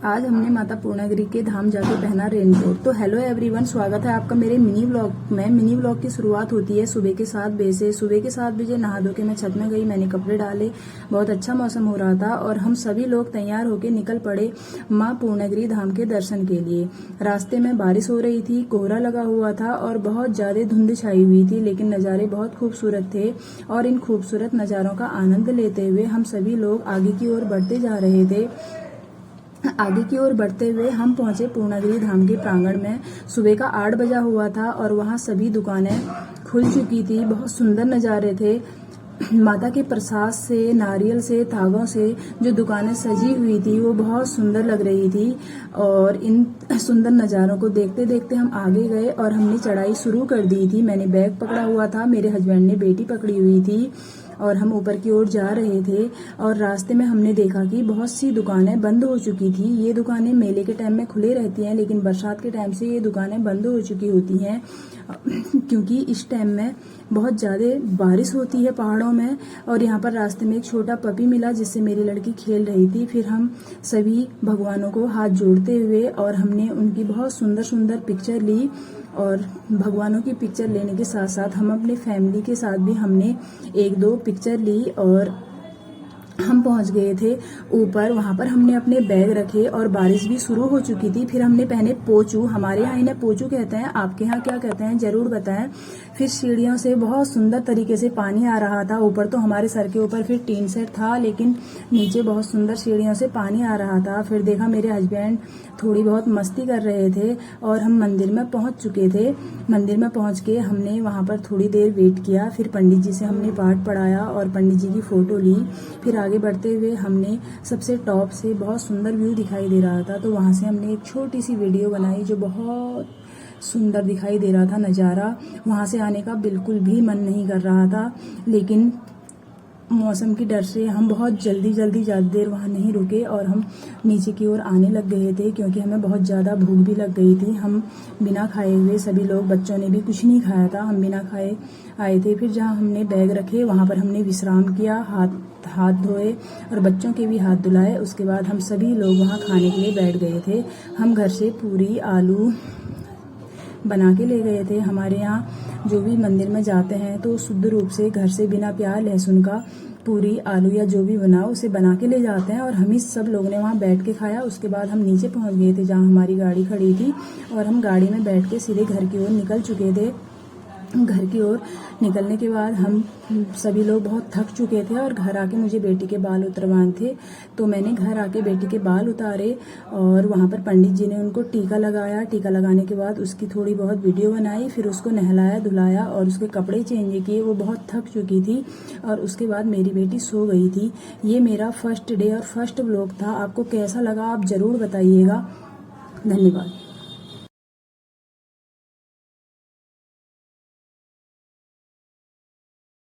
आज हमने माता पूर्णागिरि के धाम जाके पहना रेनकोट। तो हेलो एवरीवन, स्वागत है आपका मेरे मिनी व्लॉग में। मिनी व्लॉग की शुरुआत होती है सुबह के 7 बजे से। सुबह के 7 बजे नहा धो के मैं छत में गई, मैंने कपड़े डाले, बहुत अच्छा मौसम हो रहा था और हम सभी लोग तैयार होके निकल पड़े माँ पूर्णागिरि धाम के दर्शन के लिए। रास्ते में बारिश हो रही थी, कोहरा लगा हुआ था और बहुत ज्यादा धुंध छाई हुई थी, लेकिन नज़ारे बहुत खूबसूरत थे और इन खूबसूरत नज़ारों का आनंद लेते हुए हम सभी लोग आगे की ओर बढ़ते जा रहे थे। आगे की ओर बढ़ते हुए हम पहुंचे पूर्णागिरि धाम के प्रांगण में। सुबह का 8 बजा हुआ था और वहां सभी दुकानें खुल चुकी थी। बहुत सुंदर नज़ारे थे। माता के प्रसाद से, नारियल से, धागों से जो दुकानें सजी हुई थी वो बहुत सुंदर लग रही थी। और इन सुंदर नज़ारों को देखते देखते हम आगे गए और हमने चढ़ाई शुरू कर दी थी। मैंने बैग पकड़ा हुआ था, मेरे हस्बैंड ने बेटी पकड़ी हुई थी और हम ऊपर की ओर जा रहे थे। और रास्ते में हमने देखा कि बहुत सी दुकानें बंद हो चुकी थी। ये दुकानें मेले के टाइम में खुले रहती हैं, लेकिन बरसात के टाइम से ये दुकानें बंद हो चुकी होती हैं क्योंकि इस टाइम में बहुत ज़्यादा बारिश होती है पहाड़ों में। और यहाँ पर रास्ते में एक छोटा पपी मिला जिससे मेरी लड़की खेल रही थी। फिर हम सभी भगवानों को हाथ जोड़ते हुए और हमने उनकी बहुत सुंदर सुंदर पिक्चर ली। और भगवानों की पिक्चर लेने के साथ साथ हम अपने फैमिली के साथ भी हमने 1-2 पिक्चर ली और हम पहुंच गए थे ऊपर। वहां पर हमने अपने बैग रखे और बारिश भी शुरू हो चुकी थी। फिर हमने पहने पोचू, हमारे यहाँ इन्हें पोचू कहते हैं, आपके यहाँ क्या कहते हैं जरूर बताएं। फिर सीढ़ियों से बहुत सुंदर तरीके से पानी आ रहा था। ऊपर तो हमारे सर के ऊपर फिर टीन सेट था, लेकिन नीचे बहुत सुंदर सीढ़ियों से पानी आ रहा था। फिर देखा मेरे हस्बैंड थोड़ी बहुत मस्ती कर रहे थे और हम मंदिर में पहुंच चुके थे। मंदिर में पहुंच के हमने वहां पर थोड़ी देर वेट किया। फिर पंडित जी से हमने पाठ पढ़ाया और पंडित जी की फोटो ली। फिर आगे बढ़ते हुए हमने सबसे टॉप से बहुत सुंदर व्यू दिखाई दे रहा था, तो वहां से हमने एक छोटी सी वीडियो बनाई जो बहुत सुंदर दिखाई दे रहा था नज़ारा। वहां से आने का बिल्कुल भी मन नहीं कर रहा था, लेकिन मौसम की डर से हम बहुत जल्दी ज़्यादा देर वहाँ नहीं रुके और हम नीचे की ओर आने लग गए थे क्योंकि हमें बहुत ज़्यादा भूख भी लग गई थी। हम बिना खाए हुए सभी लोग, बच्चों ने भी कुछ नहीं खाया था, हम बिना खाए आए थे। फिर जहाँ हमने बैग रखे वहाँ पर हमने विश्राम किया, हाथ धोए और बच्चों के भी हाथ धुलाए। उसके बाद हम सभी लोग वहाँ खाने के लिए बैठ गए थे। हम घर से पूरी आलू बना के ले गए थे। हमारे यहाँ जो भी मंदिर में जाते हैं तो शुद्ध रूप से घर से बिना प्याज लहसुन का पूरी आलू या जो भी बनाओ उसे बना के ले जाते हैं और हम ही सब लोग ने वहाँ बैठ के खाया। उसके बाद हम नीचे पहुँच गए थे जहाँ हमारी गाड़ी खड़ी थी और हम गाड़ी में बैठ के सीधे घर की ओर निकल चुके थे। घर की ओर निकलने के बाद हम सभी लोग बहुत थक चुके थे और घर आके मुझे बेटी के बाल उतरवाने थे, तो मैंने घर आके बेटी के बाल उतारे और वहाँ पर पंडित जी ने उनको टीका लगाया। टीका लगाने के बाद उसकी थोड़ी बहुत वीडियो बनाई, फिर उसको नहलाया धुलाया और उसके कपड़े चेंज किए। वो बहुत थक चुकी थी और उसके बाद मेरी बेटी सो गई थी। ये मेरा फर्स्ट डे और फर्स्ट व्लॉग था। आपको कैसा लगा आप ज़रूर बताइएगा। धन्यवाद।